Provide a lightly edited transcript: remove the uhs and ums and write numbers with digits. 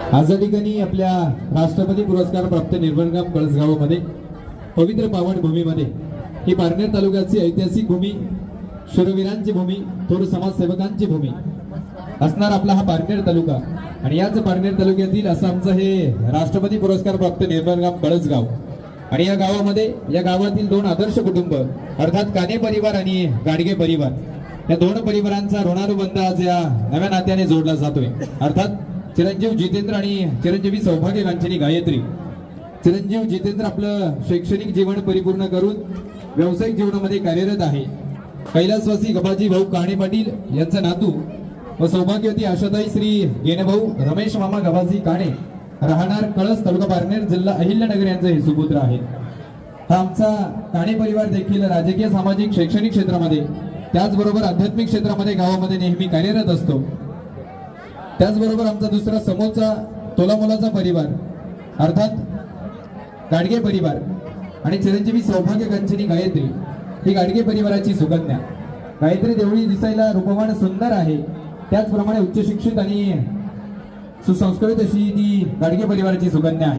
आज या ठिकाणी आपल्या राष्ट्रपती पुरस्कार प्राप्त निर्मलगाम कळसगावमध्ये पवित्र पावन भूमीमध्ये ही पारनेर तालुक्याची ऐतिहासिक भूमी, शूरवीरांची भूमी, थोर समाजसेवकांची भूमी असणार आपला हा पारनेर तालुका। आणि याच पारनेर तालुक्यातील असं आमचं हे राष्ट्रपती पुरस्कार प्राप्त निर्मलगाम कळसगाव। आणि या गावामध्ये या गावातील दोन आदर्श कुटुंब अर्थात काने परिवार आणि गाडगे परिवार, या दोन परिवारांचा ऋणानुबंध आज या नव्या नात्याने जोडला जातोय। अर्थात चिरंजीव जितेंद्र आणि चिरंजीवी सौभाग्य कांचनी गायत्री। चिरंजीव जितेंद्र आपलं शैक्षणिक जीवन परिपूर्ण करून व्यावसायिक जीवनामध्ये कार्यरत आहे। कैलासवासी गबाजी भाऊ काणे पाटील यांचा नातू व सौभाग्यवती आशाताई श्री गेनभाऊ रमेश मामा गबाजी काणे, राहणार कळस, तालुका पारनेर, जिल्हा अहिल्यानगर यांचे हे सुपुत्र आहेत। हा आमचा काणे परिवार देखील राजकीय, सामाजिक, शैक्षणिक क्षेत्रामध्ये त्याचबरोबर आध्यात्मिक क्षेत्रामध्ये गावामध्ये नेहमी कार्यरत असतो। त्याचबरोबर आमचा दुसरा समोरचा तोलामोलाचा परिवार अर्थात गाडगे परिवार आणि चिरंजीवी सौभाग्य कांचनी गायत्री ही गाडगे परिवाराची सुकन्या। गायत्री देवळी दिसायला रूपवान सुंदर आहे, त्याचप्रमाणे उच्च शिक्षित आणि सुसंस्कृत अशी ती गाडगे परिवाराची सुकन्या आहे।